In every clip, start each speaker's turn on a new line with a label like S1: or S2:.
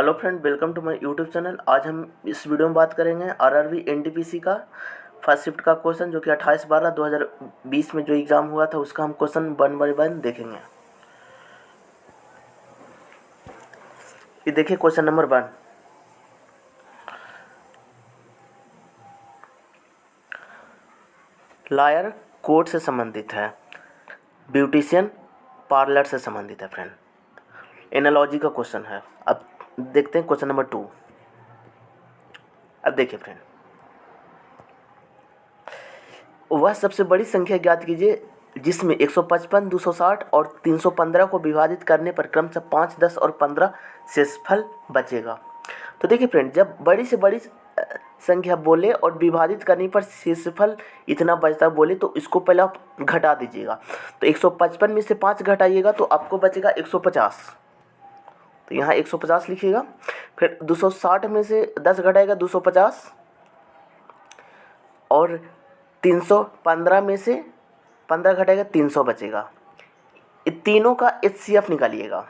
S1: Hello friend, welcome to my YouTube channel. आज हम इस वीडियो में बात करेंगे आरआरबी एनटीपीसी का फर्स्ट शिफ्ट का क्वेश्चन, जो कि 28/12/2020 में जो एग्ज़ाम हुआ था उसका हम क्वेश्चन वन बाय वन देखेंगे। ये देखिए क्वेश्चन नंबर 1। लायर कोर्ट से संबंधित है, ब्यूटिशियन पार्लर से संबंधित है। फ्रेंड एनालॉजी का क्वेश्चन है। अब देखते हैं क्वेश्चन नंबर 2। अब देखिए फ्रेंड, वह सबसे बड़ी संख्या ज्ञात कीजिए जिसमें 155, 260 और 315 को विभाजित करने पर क्रमशः 5, 10 और 15 शेषफल बचेगा। तो देखिए फ्रेंड, जब बड़ी से बड़ी संख्या बोले और विभाजित करने पर शेषफल इतना बचता बोले तो इसको पहले आप घटा दीजिएगा। तो 155 में से 5 घटाइएगा तो आपको बचेगा 150। तो यहाँ 150 लिखिएगा। फिर 260 में से 10 घटाएगा 250 और 315 में से 15 घटाएगा 300 बचेगा। ये तीनों का HCF निकालिएगा।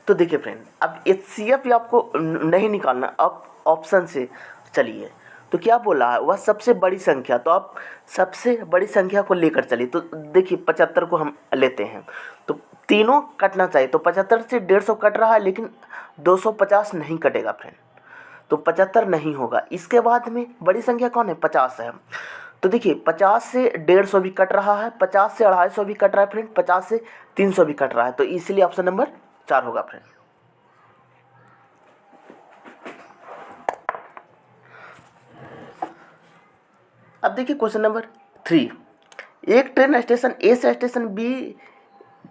S1: तो देखिए फ्रेंड, अब HCF आपको नहीं निकालना, अब ऑप्शन से चलिए। तो क्या बोला है, वह सबसे बड़ी संख्या, तो आप सबसे बड़ी संख्या को लेकर चलिए। तो देखिए 75 को हम लेते हैं, तो तीनों कटना चाहिए। तो 75 से 150 कट रहा है, लेकिन 250 नहीं कटेगा फ्रेंड, तो 75 नहीं होगा। इसके बाद में बड़ी संख्या कौन है, 50 है। तो देखिए 50 से 150 भी कट रहा है, 50 से 250 भी कट रहा है फ्रेंड, 50 से 300 भी कट रहा है। तो इसलिए ऑप्शन नंबर 4 होगा फ्रेंड। अब देखिए क्वेश्चन नंबर 3। एक ट्रेन स्टेशन ए से स्टेशन बी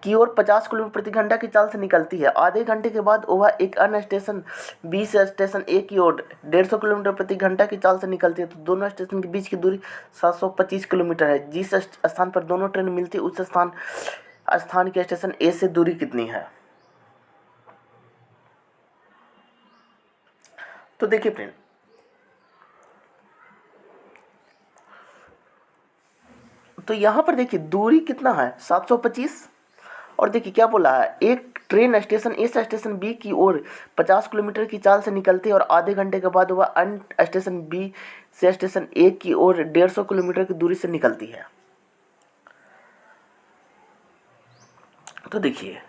S1: की ओर 50 किलोमीटर प्रति घंटा की चाल से निकलती है। आधे घंटे के बाद वह एक अन्य स्टेशन बी से स्टेशन ए की ओर 150 किलोमीटर प्रति घंटा की चाल से निकलती है। तो दोनों स्टेशन के बीच की दूरी 725 किलोमीटर है। जिस स्थान पर दोनों ट्रेन मिलती है उस स्थान के स्टेशन ए से दूरी कितनी है। तो देखिए फ्रेंड, तो यहाँ पर देखिए दूरी कितना है, 725। और देखिए क्या बोला है, एक ट्रेन स्टेशन ए से स्टेशन बी की ओर 50 किलोमीटर की चाल से निकलती है और आधे घंटे के बाद वह अन्य स्टेशन बी से स्टेशन ए की ओर 150 किलोमीटर की दूरी से निकलती है। तो देखिए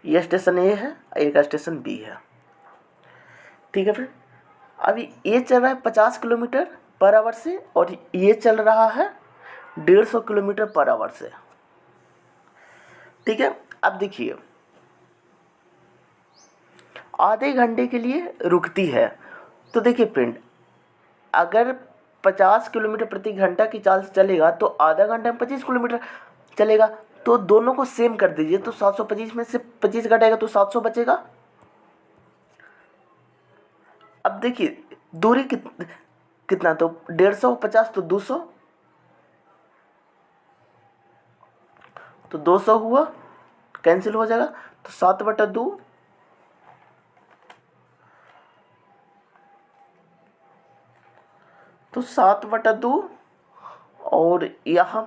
S1: ये स्टेशन ए है, एक स्टेशन बी है, ठीक है फ्रेंड। अभी ये चल रहा है 50 किलोमीटर पर आवर से और ये चल रहा है 150 किलोमीटर पर आवर से, ठीक है। अब देखिए आधे घंटे के लिए रुकती है। तो देखिए फ्रेंड, अगर 50 किलोमीटर प्रति घंटा की चाल से चलेगा तो आधा घंटा में 25 किलोमीटर चलेगा। तो दोनों को सेम कर दीजिए। तो 725 में से 25 घटाएगा तो 700 बचेगा। अब देखिए दूरी कितना, तो 150 तो 200, तो 200 हुआ, कैंसिल हो जाएगा। तो 7/2, तो 7/2। और यहाँ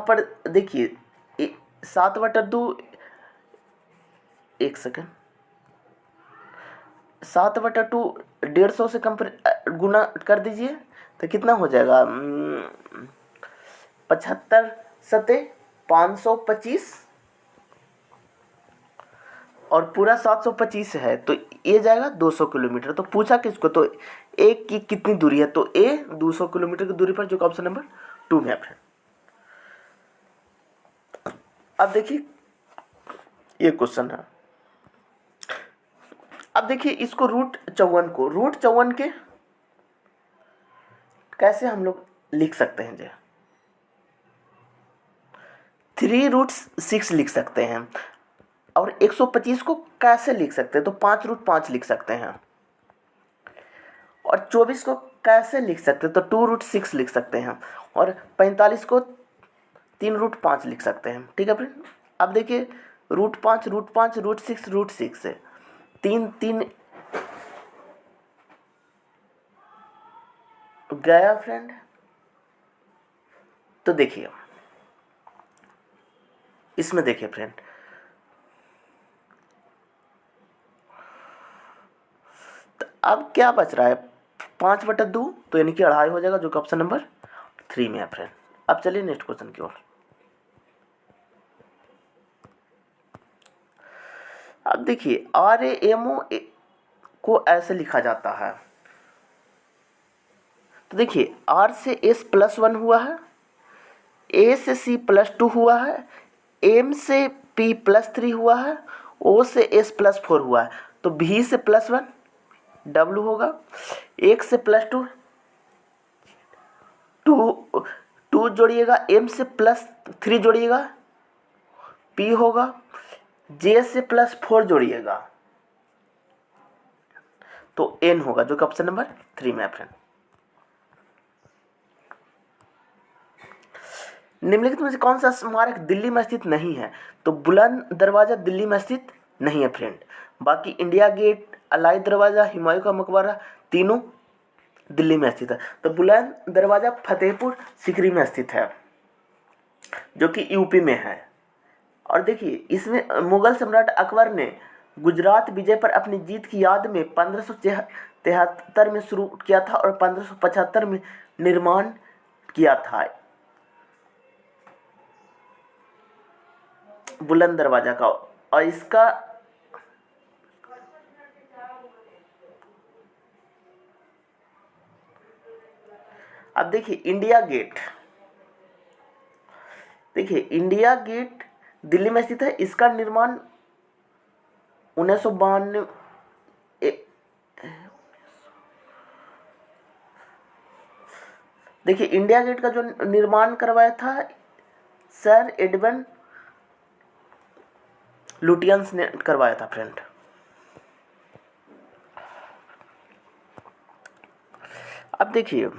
S1: पर देखिए 7/2, एक सेकेंड, 7/2 150 से गुना कर दीजिए तो कितना हो जाएगा, 75 सते 525 और पूरा 725 है तो ये जाएगा 200 किलोमीटर। तो पूछा किसको, तो ए की कितनी दूरी है, तो ए 200 किलोमीटर की दूरी पर, जो ऑप्शन नंबर 2 में है फ्रेंड। अब देखिए ये क्वेश्चन है। अब देखिए इसको रूट 54 के कैसे हम लोग लिख सकते हैं, 3√6 लिख सकते हैं। और 125 को कैसे लिख सकते हैं, तो 5√5 लिख सकते हैं। और 24 को कैसे लिख सकते हैं, तो 2√6 लिख सकते हैं। और 45 को 3√5 लिख सकते हैं, ठीक है फ्रेंड। अब देखिए √5 √5 √6 है, 3 गया फ्रेंड। तो देखिए इसमें देखिए फ्रेंड, तो अब क्या बच रहा है, 5/2, तो यानी कि 2.5 हो जाएगा, जो कि ऑप्शन नंबर 3 में है फ्रेंड। अब चलिए नेक्स्ट क्वेश्चन की ओर। अब देखिए RAMO को ऐसे लिखा जाता है, तो देखिए R से S+1 हुआ है, A से C+2 हुआ है, M से P+3 हुआ है, O से S+4 हुआ है, तो V से +1 W होगा, 1 से +2 2 जोड़िएगा, M से +3 जोड़िएगा P होगा, J से +4 जोड़िएगा तो N होगा, जो कि ऑप्शन नंबर 3 में है फ्रेंड। निम्नलिखित में से कौन सा स्मारक दिल्ली में स्थित नहीं है, तो बुलंद दरवाजा दिल्ली में स्थित नहीं है फ्रेंड। बाकी इंडिया गेट, अलाई दरवाजा, हुमायूं का मकबरा, तीनों दिल्ली में स्थित है। तो बुलंद दरवाजा फतेहपुर सीकरी में स्थित है, जो कि यूपी में है। और देखिए इसमें मुगल सम्राट अकबर ने गुजरात विजय पर अपनी जीत की याद में 1573 में शुरू किया था और 1575 में निर्माण किया था बुलंद दरवाजा का। और इसका अब देखिए इंडिया गेट, देखिए इंडिया गेट दिल्ली में स्थित है, इसका निर्माण 1992 देखिए इंडिया गेट का जो निर्माण करवाया था सर एडवन लुटियंस ने करवाया था फ्रेंड। अब देखिए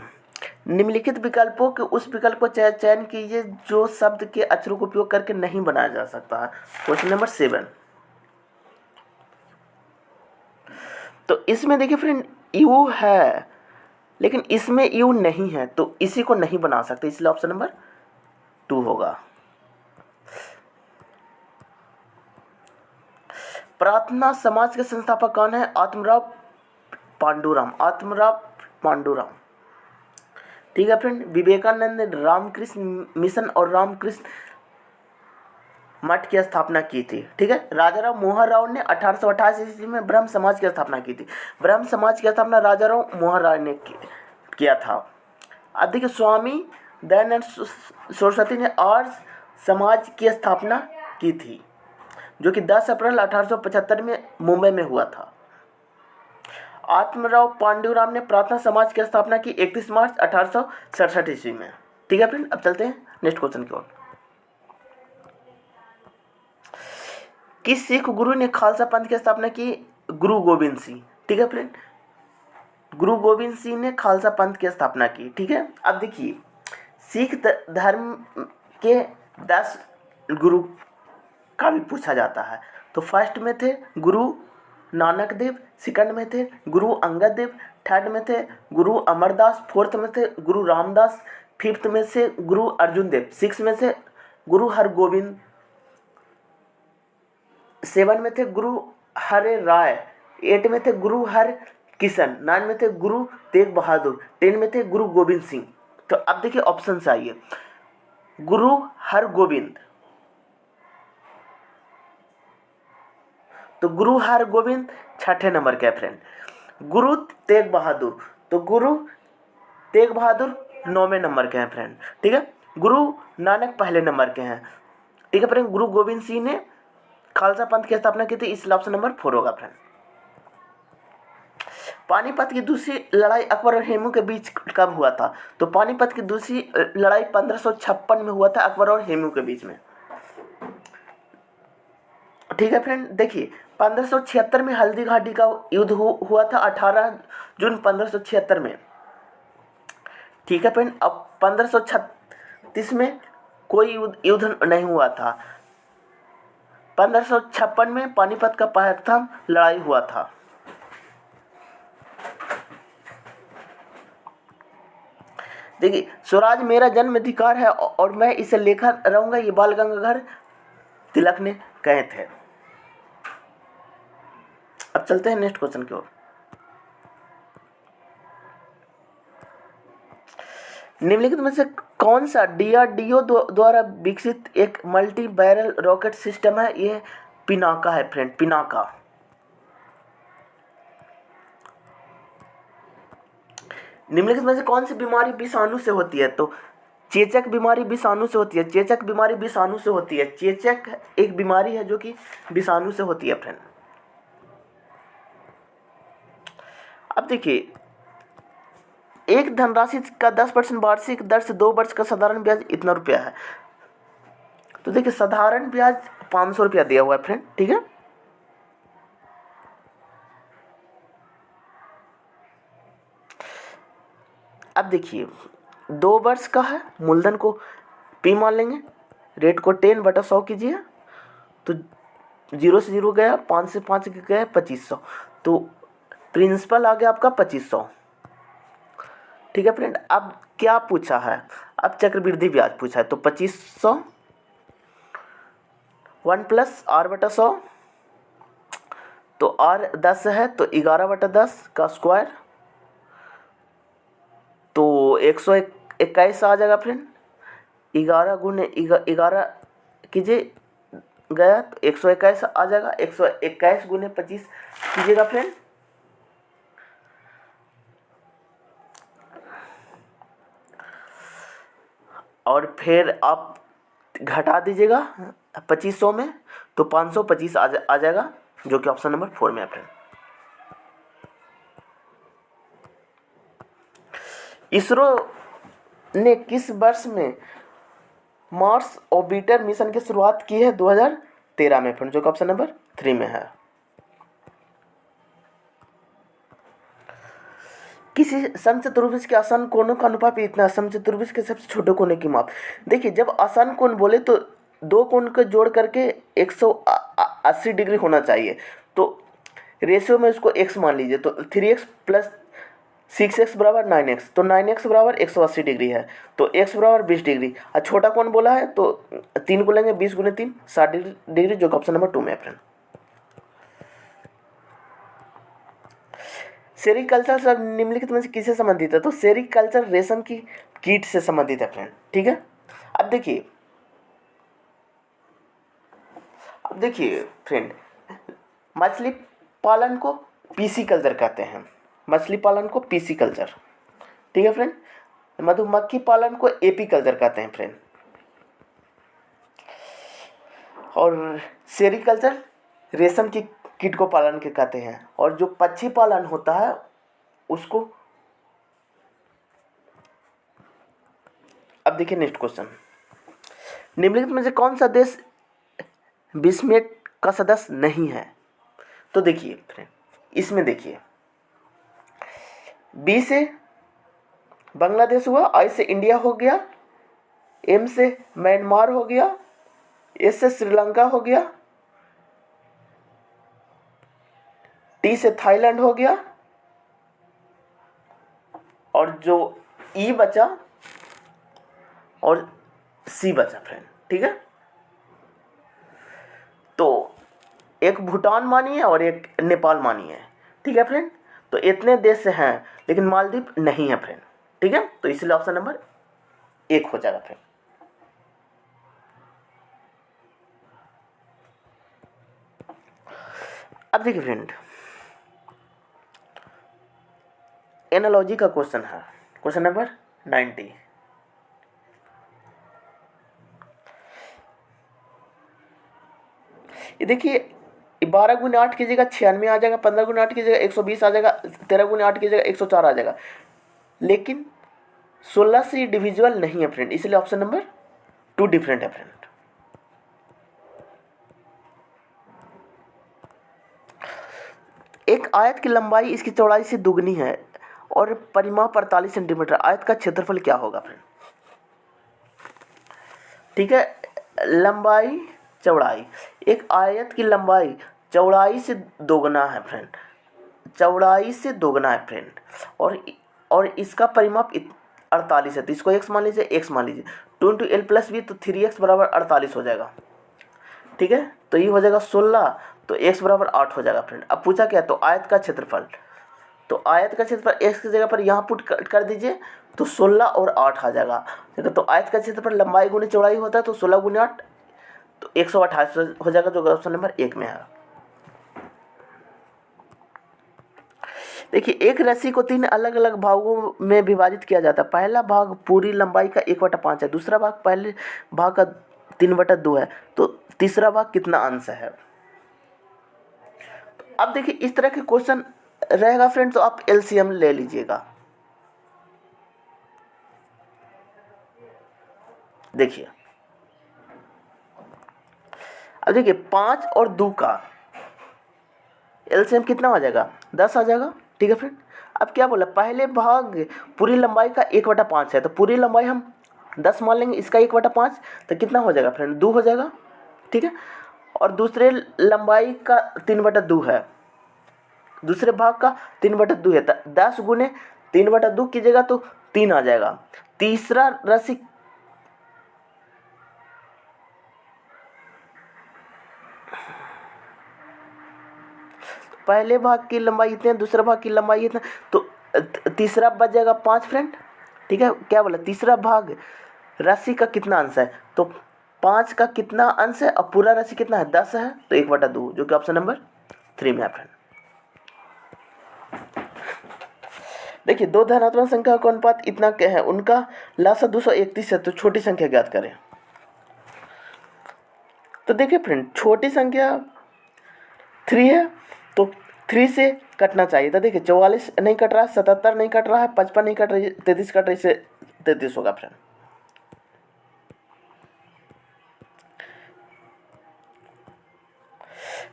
S1: निम्नलिखित विकल्पों के उस विकल्प को चयन कीजिए जो शब्द के अक्षरों का उपयोग करके नहीं बनाया जा सकता है। क्वेश्चन नंबर 7, तो इसमें देखिए फ्रेंड यू है लेकिन इसमें यू नहीं है, तो इसी को नहीं बना सकते, इसलिए ऑप्शन नंबर 2 होगा। प्रार्थना समाज के संस्थापक कौन है, आत्माराम पांडुराम। ठीक है फ्रेंड। विवेकानंद ने रामकृष्ण मिशन और रामकृष्ण मठ की स्थापना की थी। ठीक है। राजाराम मोहन राव ने 1828 ईस्वी में ब्रह्म समाज की स्थापना की थी। ब्रह्म समाज की स्थापना राजाराम मोहन राव ने किया था। अब देखिए स्वामी दयानंद सरस्वती ने आर्य समाज की स्थापना की थी, जो कि 10 अप्रैल 1875 में मुंबई में हुआ था। आत्माराम पांडुराम ने प्रार्थना समाज की स्थापना की 31 मार्च 1867 ईस्वी में। ठीक है फ्रेंड। अब चलते हैं नेक्स्ट क्वेश्चन की ओर। किस सिख गुरु ने खालसा पंथ की स्थापना की, गुरु गोविंद सिंह। ठीक है फ्रेंड। गुरु गोविंद सिंह ने खालसा पंथ की स्थापना की। ठीक है। अब देखिए सिख धर्म के 10 गुरु का भी पूछा जाता है। तो फर्स्ट में थे गुरु नानक देव, सेकंड में थे गुरु अंगद देव, थर्ड में थे गुरु अमरदास, फोर्थ में थे गुरु रामदास, फिफ्थ में से गुरु अर्जुन देव, सिक्स में से गुरु हरगोविंद, 7 में थे गुरु हरे राय, 8 में थे गुरु हर किशन, 9 में थे गुरु तेग बहादुर, 10 में थे गुरु गोविंद सिंह। तो अब देखिए ऑप्शन से आइए। गुरु हरगोविंद, तो गुरु हरगोविंद 6ठे नंबर के फ्रेंड। गुरु तेग बहादुर, तो गुरु तेग बहादुर 9वें नंबर के हैं फ्रेंड। ठीक है। गुरु नानक पहले नंबर के हैं। ठीक है फ्रेंड। गुरु गोविंद सिंह ने खालसा पंथ की स्थापना की थी, इसलिए ऑप्शन नंबर 4 होगा फ्रेंड। पानीपत की दूसरी लड़ाई अकबर और हेमू के बीच कब हुआ था, तो पानीपत की दूसरी लड़ाई 1556 में हुआ था अकबर और हेमू के बीच में। ठीक है फ्रेंड। देखिए 1576 में हल्दी घाटी का युद्ध हुआ था 18 जून 1576 में। ठीक है फ्रेंड। अब 1536 में कोई युद्ध नहीं हुआ था। 1556 में पानीपत का प्रथम लड़ाई हुआ था। देखिए स्वराज मेरा जन्म अधिकार है और मैं इसे लेकर रहूंगा, ये बाल गंगाधर तिलक ने कहे थे। अब चलते हैं नेक्स्ट क्वेश्चन की ओर। निम्नलिखित में से कौन सा डीआरडीओ द्वारा विकसित एक मल्टी बैरल रॉकेट सिस्टम है? यह पिनाका है फ्रेंड, पिनाका। निम्नलिखित में से कौन सी बीमारी विषाणु से होती है? तो चेचक बीमारी विषाणु से होती है। चेचक बीमारी विषाणु से होती है। चेचक एक बीमारी है जो कि विषाणु से होती है फ्रेंड। अब देखिए, एक धनराशि का 10% वार्षिक दर से 2 वर्ष का साधारण ब्याज इतना रुपया है। तो देखिए, साधारण ब्याज 500 रुपया दिया हुआ है फ्रेंड, ठीक है। अब देखिए, 2 वर्ष का है, मूलधन को P मान लेंगे, रेट को 10/100 कीजिए, तो 0 से 0 गया, 5 से 5 गया 2500, तो प्रिंसिपल आ गया आपका 2500, ठीक है फ्रेंड। अब क्या पूछा है? अब चक्रवृद्धि ब्याज पूछा है, तो 2500 1 + R/100, तो R 10 है तो 11/10 का स्क्वायर, तो 121 आ जाएगा फ्रेंड। 11 गुने 11 कीजिए, गया तो 121 आ जाएगा। 121 गुने 25 कीजिएगा फ्रेंड, और फिर आप घटा दीजिएगा 2500 में, तो 525 आ जाएगा, जो कि ऑप्शन नंबर 4 में है फ्रेंड। इसरो ने किस वर्ष में मार्स ऑर्बिटर मिशन की शुरुआत की है? 2013 में फ्रेंड, जो कि ऑप्शन नंबर 3 में है। किसी समचतुर्भुज के आसन कोणों का अनुपात इतना, समचतुर्भुज के सबसे छोटे कोने की माप। देखिए, जब आसन कोण बोले तो 2 कोण को जोड़ करके 180 डिग्री होना चाहिए, तो रेशियो में उसको x मान लीजिए, तो 3x + 6x = 9x, तो 9x = 180 डिग्री है, तो x = 20 डिग्री। और छोटा कोण बोला है तो 3 को लेंगे, 20 गुने 3 60 डिग्री, जो कि ऑप्शन नंबर 2 में है फ्रेंड। सेरिकल्चर सब निम्नलिखित में से किससे संबंधित है? तो सेरिकल्चर रेशम की कीट से संबंधित है फ्रेंड, ठीक है। अब देखिए फ्रेंड, मछली पालन को पीसी कल्चर कहते हैं। मछली पालन को पीसी कल्चर, ठीक है फ्रेंड। मधुमक्खी पालन को एपी कल्चर कहते हैं फ्रेंड। और सेरिकल्चर रेशम की कीट को पालन के कहते हैं, और जो पक्षी पालन होता है उसको। अब देखिए नेक्स्ट क्वेश्चन, निम्नलिखित में से कौन सा देश बिस्मेट का सदस्य नहीं है? तो देखिए फ्रेंड, इसमें देखिए, बी से बांग्लादेश हुआ, आई से इंडिया हो गया, एम से म्यांमार हो गया, एस से श्रीलंका हो गया, टी से थाईलैंड हो गया, और जो ई बचा और सी बचा फ्रेंड, ठीक है। तो एक भूटान मानिए और एक नेपाल मानिए, ठीक है फ्रेंड। तो इतने देश हैं, लेकिन मालदीव नहीं है फ्रेंड, ठीक है। तो इसलिए ऑप्शन नंबर 1 हो जाएगा फ्रेंड। अब देखिए फ्रेंड, एनालॉजी का क्वेश्चन है, क्वेश्चन नंबर 90। ये देखिए, 12 गुने 8 की जगह 96 आ जाएगा, 15 गुने 8 की जगह 120 आ जाएगा, 13 गुने 8 की जगह 104 आ जाएगा, लेकिन 16 से डिविजिबल नहीं है फ्रेंड, इसलिए ऑप्शन नंबर 2 डिफरेंट है फ्रेंड। एक आयत की लंबाई इसकी चौड़ाई से दुगनी है और परिमाप 48 सेंटीमीटर, आयत का क्षेत्रफल क्या होगा फ्रेंड? ठीक है, लंबाई चौड़ाई, एक आयत की लंबाई चौड़ाई से दोगुना है फ्रेंड, चौड़ाई से दोगुना है फ्रेंड, और इसका परिमाप 48 है, तो इसको x मान लीजिए, x मान लीजिए, 2 × l + b, तो 3x = 48 हो जाएगा, ठीक है, तो ये हो जाएगा 16, तो x बराबर 8 हो जाएगा फ्रेंड। अब पूछा क्या, तो आयत का क्षेत्रफल, तो आयत का क्षेत्रफल x की जगह पर यहाँ पुट कर दीजिए, तो 16 और 8 आ जाएगा। ठीक है, तो आयत का क्षेत्रफल लंबाई गुने चौड़ाई होता है, तो 16 गुने 8 तो 128 हो जाएगा, जो ऑप्शन नंबर 1 में है। देखिए, एक रस्सी को 3 अलग अलग भागों में विभाजित किया जाता है। पहला भाग पूरी लंबाई का 1/5 है, दूसरा भाग पहले भाग का 3/2 है, तो तीसरा भाग कितना अंश है। अब देखिए, इस तरह के क्वेश्चन रहेगा फ्रेंड, तो आप एलसीएम ले लीजिएगा। देखिए, अब देखिए 5 और 2 का एलसीएम कितना आ जाएगा, 10 आ जाएगा। ठीक है फ्रेंड, अब क्या बोला, पहले भाग पूरी लंबाई का 1/5 है, तो पूरी लंबाई हम 10 मान लेंगे, इसका 1/5 तो कितना हो जाएगा फ्रेंड, 2 हो जाएगा। ठीक है, और दूसरे लंबाई का 3/2 है, दूसरे भाग का 3/2 है, तो 10 गुने 3/2 कीजिएगा तो 3 आ जाएगा। तीसरा राशि पहले भाग की लंबाई इतने, दूसरा भाग की लंबाई इतना, तो तीसरा बच जाएगा 5 फ्रेंड। ठीक है, क्या बोला, तीसरा भाग राशि का कितना अंश है, तो 5 का कितना अंश है और पूरा राशि कितना है, 10 है, तो 1/2, जो कि ऑप्शन नंबर 3 में है फ्रेंड। देखिए, दो धनात्मक संख्या का अनुपात इतना क्या है, उनका लासा 231 है, तो छोटी संख्या ज्ञात करें। तो देखिए फ्रेंड, छोटी संख्या 3 है, तो 3 से कटना चाहिए, तो देखिए 44 नहीं कट रहा है, 77 नहीं कट रहा है, 55 नहीं कट रही है, 33 कट रही है, 33 होगा फ्रेंड।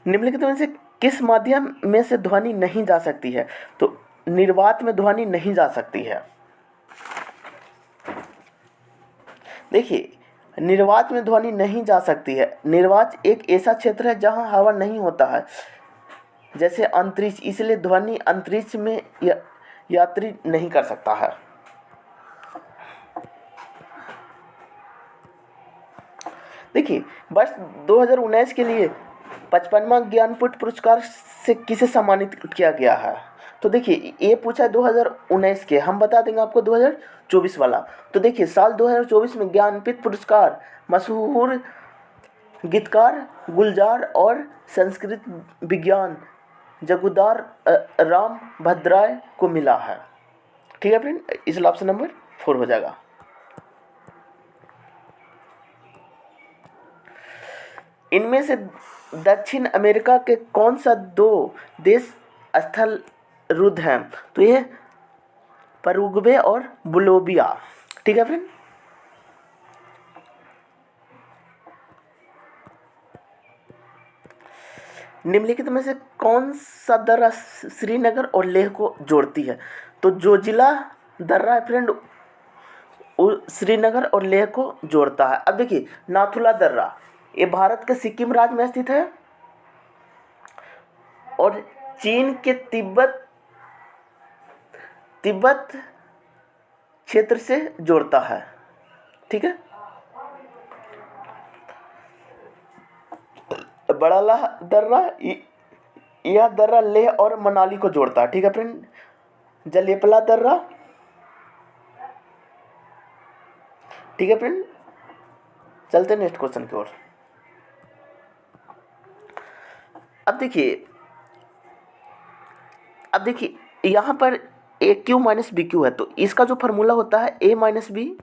S1: निम्नलिखित में से किस माध्यम में से ध्वनि नहीं जा सकती है, तो निर्वात में ध्वनि नहीं जा सकती है। देखिए, निर्वात में ध्वनि नहीं जा सकती है। निर्वात एक ऐसा क्षेत्र है जहां हवा नहीं होता है, जैसे अंतरिक्ष, इसलिए ध्वनि अंतरिक्ष में यात्री नहीं कर सकता है। देखिए, वर्ष 2019 के लिए 55वां ज्ञानपीठ पुरस्कार से किसे सम्मानित किया गया है, तो देखिए ये पूछा है 2019 के, हम बता देंगे आपको 2024 वाला। तो देखिए, साल 2024 में ज्ञानपीठ पुरस्कार मशहूर गीतकार गुलजार और संस्कृत विज्ञान जगुदार राम भद्राय को मिला है। ठीक है फ्रेंड, इसलिए ऑप्शन नंबर 4 हो जाएगा। इनमें से दक्षिण अमेरिका के कौन सा 2 देश स्थल रुद्ध हैं, तो ये परुग्वे और बोलिविया। ठीक है फ्रेंड, निम्नलिखित में से कौन सा दर्रा श्रीनगर और लेह को जोड़ती है, तो जोजिला दर्रा है फ्रेंड, श्रीनगर और लेह को जोड़ता है। अब देखिए, नाथुला दर्रा ये भारत के सिक्किम राज्य में स्थित है और चीन के तिब्बत क्षेत्र से जोड़ता है। ठीक है, बड़ाला दर्रा यह दर्रा लेह और मनाली को जोड़ता है। ठीक है फ्रेंड, जलेपला दर्रा। ठीक है फ्रेंड, चलते हैं नेक्स्ट क्वेश्चन की ओर। अब देखिए यहाँ पर A cube minus B cube है, तो इसका जो फार्मूला होता है A minus B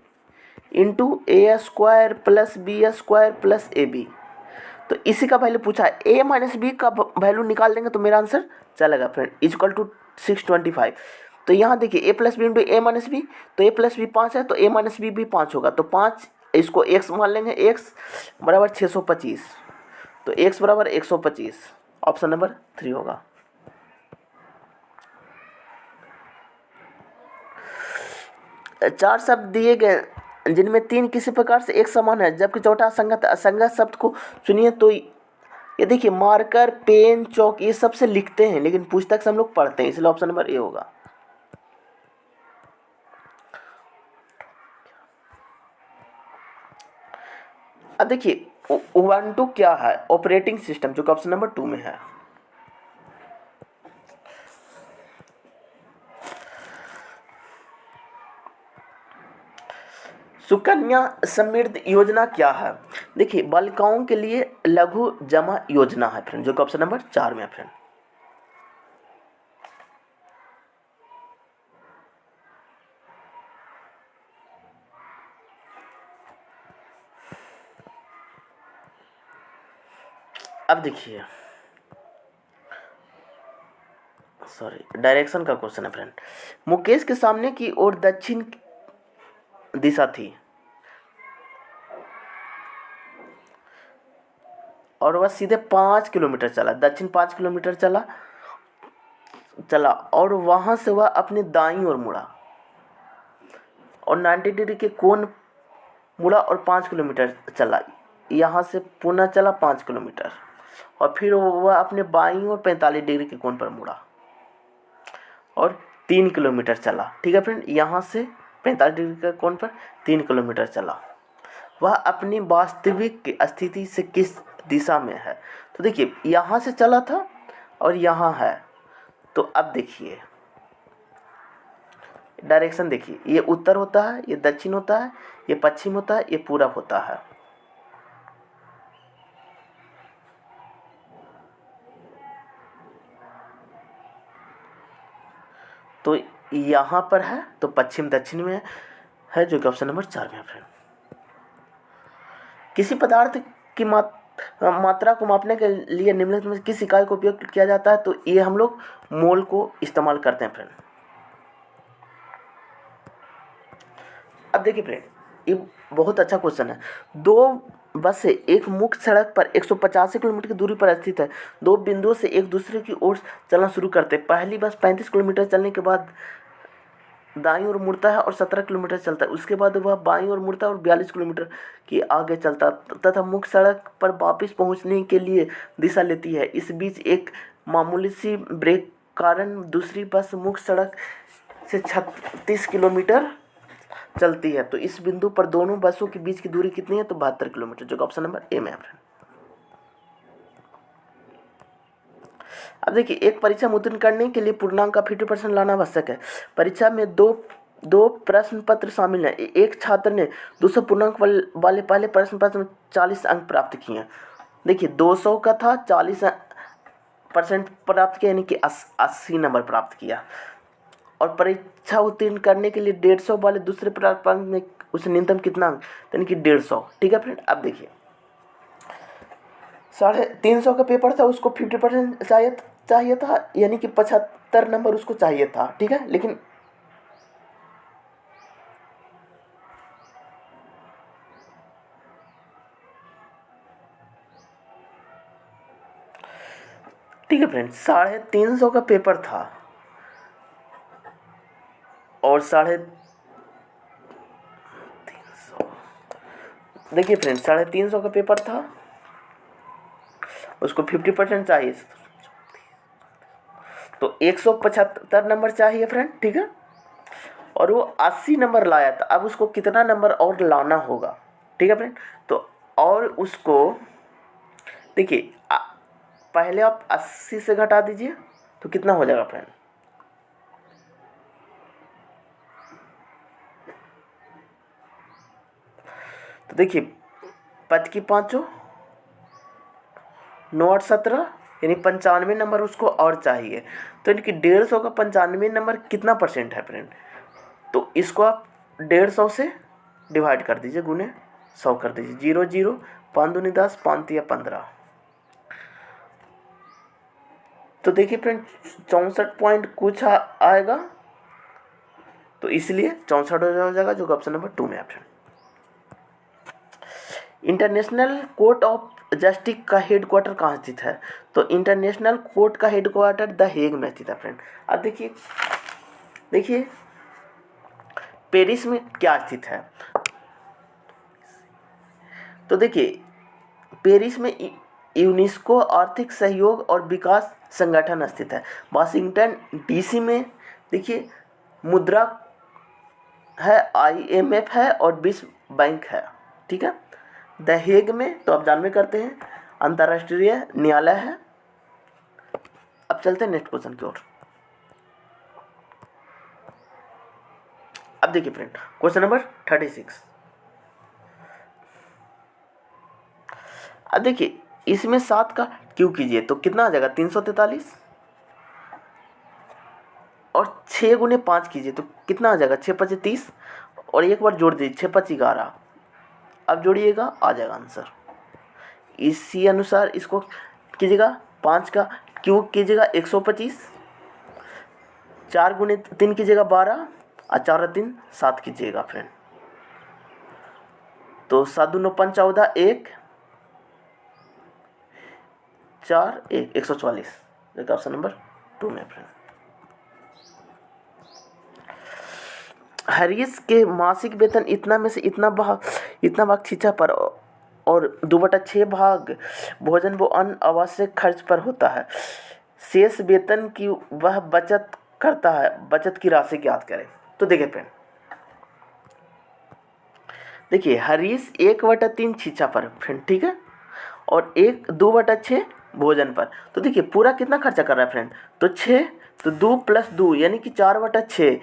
S1: into A square plus B square plus A B, तो इसी का वैल्यू पूछा है। ए माइनस बी का वैल्यू निकाल देंगे तो मेरा आंसर चलेगा फ्रेंड, इक्वल टू 625। तो यहाँ देखिए ए प्लस बी इंटू ए माइनस बी, तो ए प्लस बी 5 है, तो ए माइनस बी भी 5 होगा, तो 5 इसको x मान लेंगे, x बराबर 625, तो x बराबर 125, ऑप्शन नंबर 3 होगा। चार शब्द दिए गए जिनमें 3 किसी प्रकार से एक समान है जबकि चौथा असंगत असंगत शब्द को चुनिए, तो ये देखिए मार्कर पेन चौक ये सबसे लिखते हैं लेकिन पुस्तक से हम लोग पढ़ते हैं, इसलिए ऑप्शन नंबर ए होगा। अब देखिए उबंटू क्या है? ऑपरेटिंग सिस्टम, जो कि ऑप्शन नंबर 2 में है। सुकन्या समृद्धि योजना क्या है? देखिए, बालिकाओं के लिए लघु जमा योजना है फ्रेंड, जो कि ऑप्शन नंबर 4 में है फ्रेंड। अब देखिए, सॉरी, डायरेक्शन का क्वेश्चन है फ्रेंड। मुकेश के सामने की ओर दक्षिण दिशा थी और वह सीधे 5 किलोमीटर चला, दक्षिण 5 किलोमीटर चला चला और वहां से वह अपने दाईं ओर मुड़ा और 90 डिग्री के कोण मुड़ा और 5 किलोमीटर चला। यहाँ से पुनः चला 5 किलोमीटर और फिर वह अपने बाईं ओर 45 डिग्री के कोण पर मुड़ा और 3 किलोमीटर चला। ठीक है फ्रेंड, यहाँ से 45 डिग्री के कोण पर 3 किलोमीटर चला। वह अपनी वास्तविक स्थिति से किस दिशा में है? तो देखिए, यहाँ से चला था और यहाँ है। तो अब देखिए, डायरेक्शन देखिए, ये उत्तर होता है, ये दक्षिण होता है, ये पश्चिम होता है, ये पूरब होता है। तो यहाँ पर है तो पश्चिम दक्षिण में है, जो कि ऑप्शन नंबर 4 में है फ्रेंड। किसी पदार्थ की मात्रा को मापने के लिए निम्नलिखित में किस इकाई का उपयोग किया जाता है? तो ये हम लोग मोल को इस्तेमाल करते हैं फ्रेंड। अब देखिए फ्रेंड, ये बहुत अच्छा क्वेश्चन है। दो बसें एक मुख्य सड़क पर 185 किलोमीटर की दूरी पर स्थित है। दो बिंदुओं से एक दूसरे की ओर चलना शुरू करते हैं। पहली बस 35 किलोमीटर चलने के बाद दाईं ओर मुड़ता है और 17 किलोमीटर चलता है। उसके बाद वह बाईं ओर मुड़ता है और 42 किलोमीटर की आगे चलता तथा मुख्य सड़क पर वापस पहुंचने के लिए दिशा लेती है। इस बीच एक मामूली सी ब्रेक कारण दूसरी बस मुख्य सड़क से 36 किलोमीटर चलती है। तो इस बिंदु पर दोनों बसों के बीच की दूरी कितनी है? तो 72 किलोमीटर, जो कि ऑप्शन नंबर ए में है। अब देखिए, एक परीक्षा में उत्तीर्ण करने के लिए पूर्णांक का 50% लाना आवश्यक है। परीक्षा में दो प्रश्न पत्र शामिल हैं। एक छात्र ने 200 पूर्णांक वाले पहले प्रश्न पत्र में 40 अंक प्राप्त किए हैं। देखिए, 200 का था, 40% प्राप्त किया, यानी कि 80 नंबर प्राप्त किया। और परीक्षा उत्तीर्ण करने के लिए 150 वाले दूसरे प्रश्न में उसे न्यूनतम कितना अंक, यानी कि 150। ठीक है फ्रेंड, अब देखिए, 350 का पेपर था, उसको 50% चाहिए था, यानी कि 75 नंबर उसको चाहिए था। ठीक है, लेकिन ठीक है फ्रेंड, 350 का पेपर था और 350, देखिए फ्रेंड, 350 का पेपर था, उसको 50% चाहिए, तो 175 नंबर चाहिए फ्रेंड। ठीक है, और वो 80 नंबर लाया था। अब उसको कितना नंबर और लाना होगा? ठीक है फ्रेंड, तो और उसको देखिए, पहले आप 80 से घटा दीजिए तो कितना हो जाएगा फ्रेंड? तो देखिए, 5 की 5, 9 8 17, यानी 95 नंबर उसको और चाहिए। तो इनकी 150 का 95 नंबर कितना परसेंट है फ्रेंड? तो इसको आप 150 से डिवाइड कर दीजिए, गुने 100 कर दीजिए। 0 0, 5 दूनी 10, 5 या 15। तो देखिए फ्रेंड, 64 पॉइंट कुछ आएगा, तो इसलिए 64 हो जाएगा, जो ऑप्शन नंबर 2 में है friend. International court of justice का हेडक्वार्टर कहाँ स्थित है? तो इंटरनेशनल कोर्ट का हेडक्वार्टर द हेग में स्थित है फ्रेंड। अब देखिए पेरिस में क्या स्थित है? तो देखिए, पेरिस में यूनेस्को आर्थिक सहयोग और विकास संगठन स्थित है। वाशिंगटन डीसी में देखिए मुद्रा है, IMF है और विश्व बैंक है। ठीक है, द हेग में, तो आप जानवे करते हैं अंतर्राष्ट्रीय न्यायालय है। अब चलते हैं नेक्स्ट क्वेश्चन की ओर। अब देखिए फ्रेंड, क्वेश्चन नंबर 36। अब देखिए इसमें 7 का क्यों कीजिए तो कितना आ जाएगा 343, और 6 गुने 5 कीजिए तो कितना आ जाएगा 6 5 30, और एक बार जोड़ दीजिए 6 5 11। अब जोड़िएगा आ जाएगा आंसर। इसी अनुसार इसको कीजिएगा, 5 का क्यूब कीजिएगा 125, 4 गुने 3 कीजिएगा 12, और 4 और 3 7 कीजिएगा फ्रेंड। तो 7 दूनो 5 14, 1 4 1 144, देखिए ऑप्शन नंबर 2 में फ्रेंड। हरीश के मासिक वेतन इतना में से इतना भाग शिक्षा पर और 2/6 भाग भोजन व अन्य आवश्यक खर्च पर होता है। शेष वेतन की वह बचत करता है, बचत की राशि ज्ञात करें। तो देखिए फ्रेंड, देखिए हरीश 1/3 शिक्षा पर फ्रेंड, ठीक है, और 2/6 भोजन पर। तो देखिए पूरा कितना खर्चा कर रहा है फ्रेंड, तो 6, तो 2 + 2 यानी कि 4/6,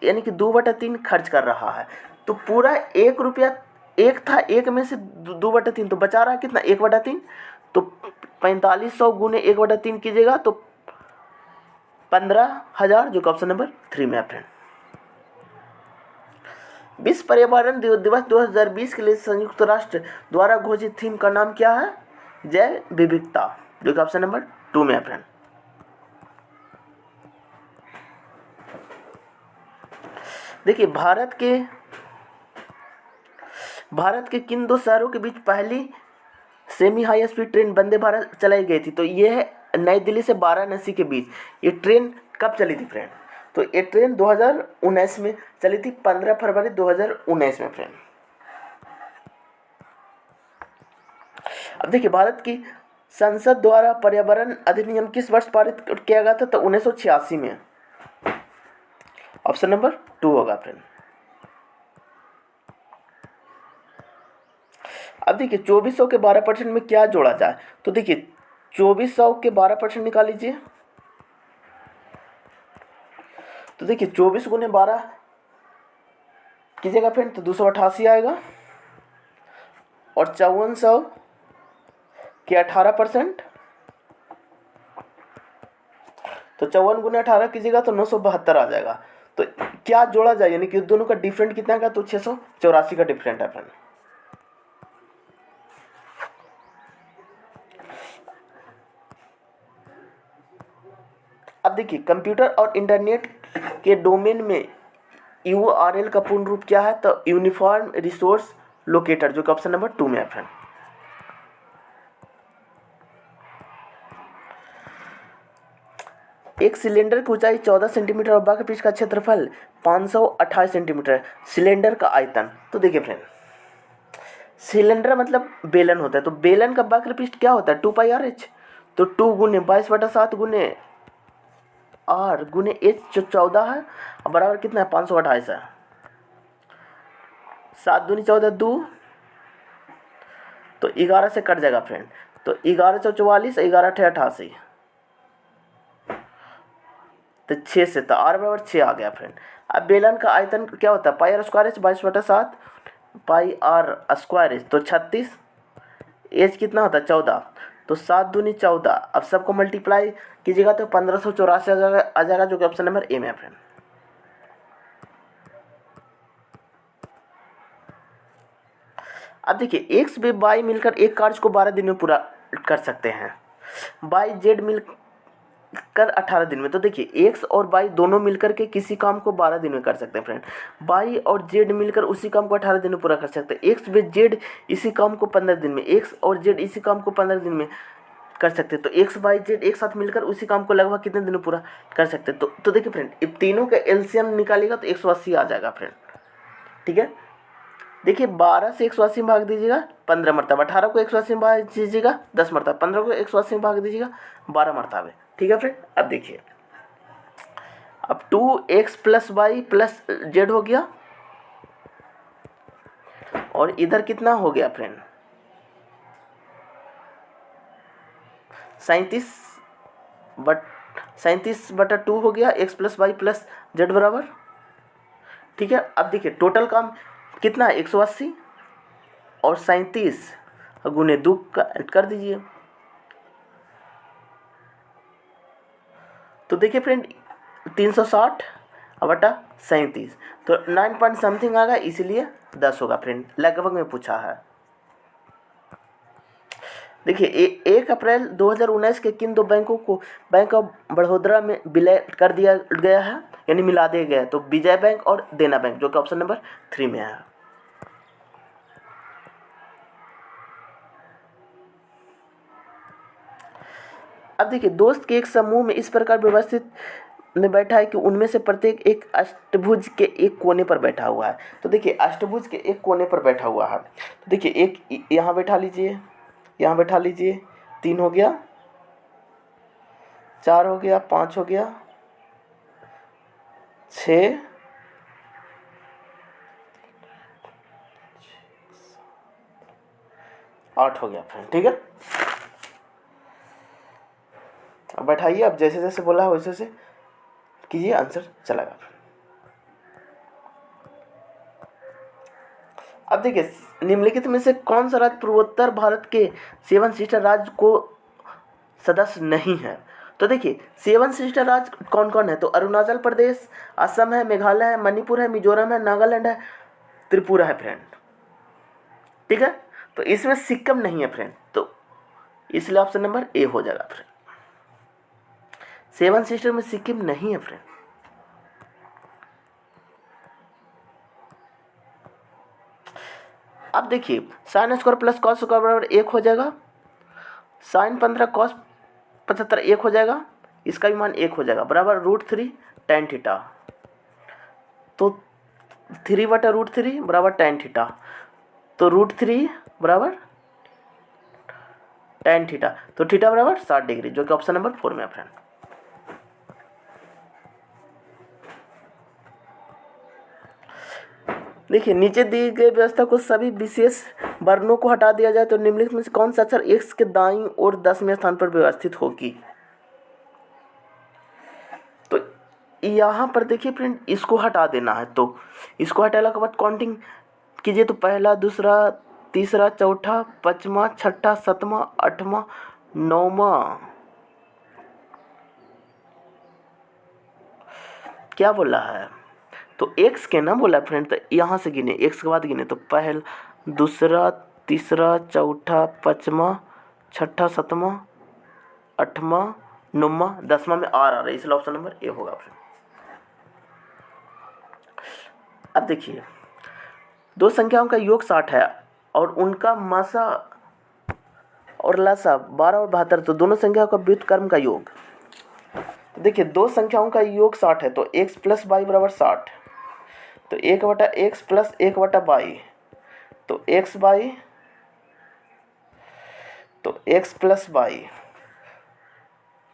S1: यानी कि 2/3 खर्च कर रहा है। तो पूरा 1 रुपया, एक था, एक में से 2/3, तो बचा रहा कितना 1/3। तो 4500 गुने 1/3 कीजिएगा तो 15,000, जो कि ऑप्शन नंबर 3 में है फ्रेंड। विश्व पर्यावरण दिवस 2020 के लिए संयुक्त राष्ट्र द्वारा घोषित थीम का नाम क्या है, जैव विविधता, जो कि ऑप्शन नंबर 2 में है फ्रेंड। देखिए भारत के किन 2 शहरों के बीच पहली semi high speed train Vande Bharat चलाई गई थी, तो ये है नई दिल्ली से वाराणसी के बीच। ये ट्रेन कब चली थी फ्रेंड, तो ये ट्रेन 2019 में चली थी, 15 फरवरी 2019 में फ्रेंड। अब देखिए भारत की संसद द्वारा पर्यावरण अधिनियम किस वर्ष पारित किया गया था, तो 1986 में। ऑप्शन नंबर 2 होगा फ्रेंड। अब देखिए 2400 के 12% में क्या जोड़ा जाए, तो देखिए 2400 के 12% निकाल लीजिए। तो देखिए 24 गुने 12 कीजिएगा फ्रेंड, तो 288 आएगा, और 5400 के 18%, तो 54 गुने 18 कीजिएगा तो 972 आ जाएगा। तो क्या जोड़ा जाए, यानी कि दोनों का डिफरेंट कितना का, तो 684 का डिफरेंट है फ्रेंड। अब देखिए कंप्यूटर और इंटरनेट के डोमेन में URL का पूर्ण रूप क्या है, तो यूनिफॉर्म रिसोर्स लोकेटर, जो कि ऑप्शन नंबर 2 में है फ्रेंड। एक सिलेंडर की ऊंचाई 14 सेंटीमीटर और वक्र पृष्ठ का क्षेत्रफल 528 सेंटीमीटर, सिलेंडर का आयतन। तो देखिए फ्रेंड, सिलेंडर मतलब बेलन होता है, तो बेलन का वक्र पृष्ठ क्या होता है 2πRh, तो 2 गुने 22/7 गुने R गुने H, जो 14 है, बराबर कितना है 528 है। 7 दूनी 14, 2, तो 11 से कट जाएगा फ्रेंड, तो 11 × 44, 11 × 88, तो 6 से, तो R बराबर 6 आ गया फ्रेंड। अब बेलन का आयतन क्या होता है πr² 22/7 πr², तो 36, एच कितना होता है 14, तो 7 दूनी 14, अब सबको मल्टीप्लाई कीजिएगा तो 1584 आ जाएगा, जो कि ऑप्शन नंबर ए में है फ्रेंड। अब देखिए एक्स व वाई मिलकर एक कार्य को 12 दिन में पूरा कर सकते हैं, वाई जेड मिलकर 18 दिन में। तो देखिए एक्स और वाई दोनों मिलकर के किसी काम को 12 दिन में कर सकते हैं फ्रेंड, वाई और जेड मिलकर उसी काम को 18 दिन में पूरा कर सकते हैं। एक्स व जेड इसी काम को 15 दिन में, एक्स और जेड इसी काम को 15 दिन में कर सकते हैं। तो एक्स वाई जेड एक साथ मिलकर उसी काम को लगभग कितने दिन में पूरा कर सकते हैं। तो देखिए फ्रेंड, इन तीनों का एलसीएम निकालेगा तो 180 आ जाएगा फ्रेंड, ठीक है। देखिए 12 से 180 में भाग दीजिएगा 15 मरतबा, 18 को 180 में भाग दीजिएगा 10 मरतबा, 15 को 180 में भाग दीजिएगा 12 मरतबे, ठीक है फ्रेंड। अब देखिए, अब 2x + y + z हो गया, और इधर कितना हो गया फ्रेंड, 37 बट 37/2 हो गया x plus y plus z बराबर, ठीक है। अब देखिए टोटल काम कितना है 180 और 37 गुने 2 कर दीजिए। तो देखिए फ्रेंड 360/37 तो 9 पॉइंट समथिंग आ गया, इसलिए 10 होगा फ्रेंड, लगभग में पूछा है। देखिए 1 अप्रैल 2019 के किन दो बैंकों को बैंक ऑफ बड़ौदा में विलय कर दिया गया है, यानी मिला दिया गया है? तो विजय बैंक और देना बैंक, जो कि ऑप्शन नंबर 3 में है। अब देखिए दोस्त के एक समूह में इस प्रकार व्यवस्थित में बैठा है कि उनमें से प्रत्येक एक अष्टभुज के एक कोने पर बैठा हुआ है। तो देखिए अष्टभुज के एक कोने पर बैठा हुआ है, तो देखिए एक यहाँ बैठा लीजिए, यहाँ बैठा लीजिए, 3 हो गया, 4 हो गया, 5 हो गया, 6, 8 हो गया फ्रेंड, ठीक है। अब बैठाइए, अब जैसे जैसे बोला है वैसे वैसे कीजिए, आंसर चलेगा। अब देखिए निम्नलिखित में से कौन सा राज्य पूर्वोत्तर भारत के 7 सिस्टर राज्य को सदस्य नहीं है? तो देखिए 7 सिस्टर राज्य कौन कौन है? तो अरुणाचल प्रदेश, असम है, मेघालय है, मणिपुर है, मिजोरम है, नागालैंड है, त्रिपुरा है फ्रेंड, ठीक है। तो इसमें सिक्किम नहीं है फ्रेंड, तो इसलिए ऑप्शन नंबर ए हो जाएगा फ्रेंड। 7 सिस्टर में सिक्किम नहीं है फ्रेंड। अब देखिए sine square plus cos square बराबर 1 हो जाएगा, साइन 15 कॉस 75 1 हो जाएगा, इसका भी मान 1 हो जाएगा, बराबर √3 tan थीटा। तो 3/√3 बराबर tan थीटा, तो √3 बराबर tan थीटा, तो थीटा बराबर 60 डिग्री, जो कि ऑप्शन नंबर 4 में है फ्रेंड। देखिए नीचे दी गई व्यवस्था को सभी विशेष वर्णों को हटा दिया जाए तो निम्नलिखित में से कौन सा अक्षर x के दाईं ओर 10वें स्थान पर व्यवस्थित होगी? तो यहाँ पर देखिए फ्रेंड इसको हटा देना है, तो इसको हटाने के बाद काउंटिंग कीजिए, तो पहला, दूसरा, तीसरा, चौथा, पाँचवा, छठा, सातवां, आठवां, 9वां, क्या बोला है? तो x के ना बोला फ्रेंड, तो यहाँ से गिने, x के बाद गिने, तो पहला, दूसरा, तीसरा, चौथा, पाँचवा, छठा, सातवां, आठवां, 9वां, 10वां में आर आ रहा है, इसलिए ऑप्शन नंबर ए होगा फ्रेंड। अब देखिए दो संख्याओं का योग 60 है और उनका मासा और लासा 12 और 72, तो दोनों संख्याओं का व्युत्क्रम का योग। तो देखिए दो संख्याओं का योग 60 है, तो x प्लस वाई बराबर 60, तो 1/x प्लस 1/y, तो x बाई, तो x प्लस वाई,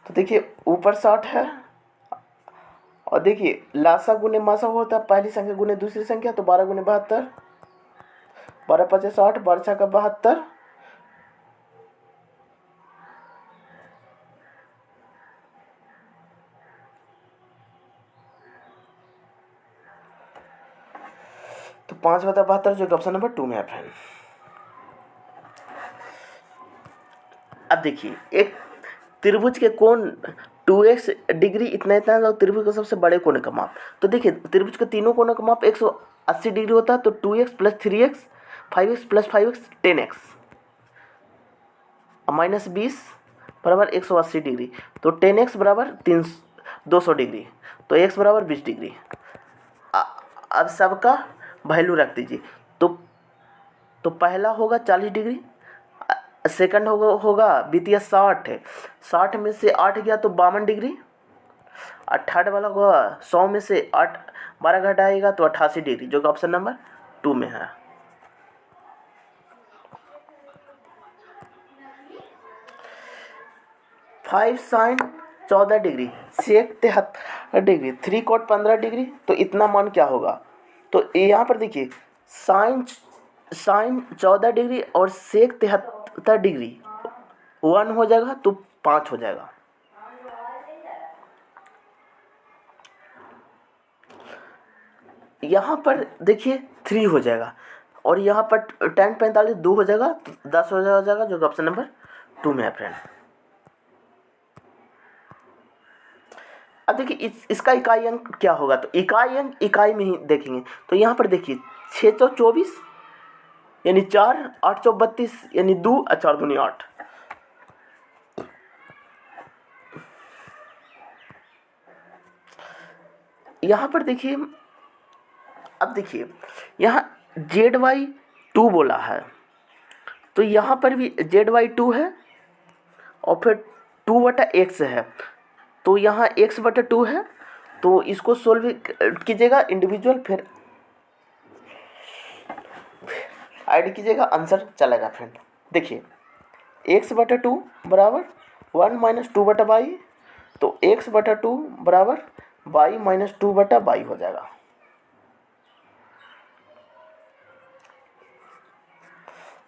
S1: तो देखिए ऊपर 60 है, और देखिए लासा गुने मासा होता है पहली संख्या गुने दूसरी संख्या, तो 12 गुने 72, 12 × 5 = 60, 12 × 6 = 72, तो 5/72 जो कि ऑप्शन नंबर 2 में है फ्रेंड। अब देखिए एक त्रिभुज के कोण 2x डिग्री इतना इतना है, त्रिभुज के सबसे बड़े कोण का माप। तो देखिए त्रिभुज के तीनों कोणों का माप 180 डिग्री होता है, तो 2x plus 3x 5x plus 5x 10x -20 बराबर 180 डिग्री, तो 10x बराबर 200 डिग्री, तो x बराबर 20 डिग्री। अब सबका वैल्यू रख दीजिए, तो पहला होगा 40 डिग्री, सेकंड होगा द्वितीय 60 में से 8 गया तो 52 डिग्री, और थर्ड वाला होगा 100 में से 12 घटाएगा तो 88 डिग्री, जो कि ऑप्शन नंबर 2 में है। फाइव साइन 14 डिग्री, सेक 73 डिग्री, 3 कोट 15 डिग्री, तो इतना मान क्या होगा? तो यहाँ पर देखिए साइन 14 डिग्री और सेक 73 डिग्री, 1 हो जाएगा तो 5 हो जाएगा। यहाँ पर देखिए 3 हो जाएगा और यहाँ पर 10 45 2 हो जाएगा तो 10 हो जाएगा जो कि ऑप्शन नंबर 2 में है फ्रेंड। अब देखिए इसका इकाई अंक क्या होगा, तो इकाई अंक इकाई में ही देखेंगे। तो यहाँ पर देखिए 624 यानी 4, 832 यानी 2 और 4 दूनी 8। यहाँ पर देखिए, अब देखिए यहाँ ZY2 बोला है, तो यहाँ पर भी ZY2 है और फिर 2/x है, तो यहाँ x/2 है, तो इसको सोल्व कीजिएगा इंडिविजुअल, फिर ऐड कीजिएगा, आंसर चलेगा फ्रेंड। देखिए x/2 बराबर 1 माइनस 2/y, तो x/2 बराबर y माइनस 2/y हो जाएगा।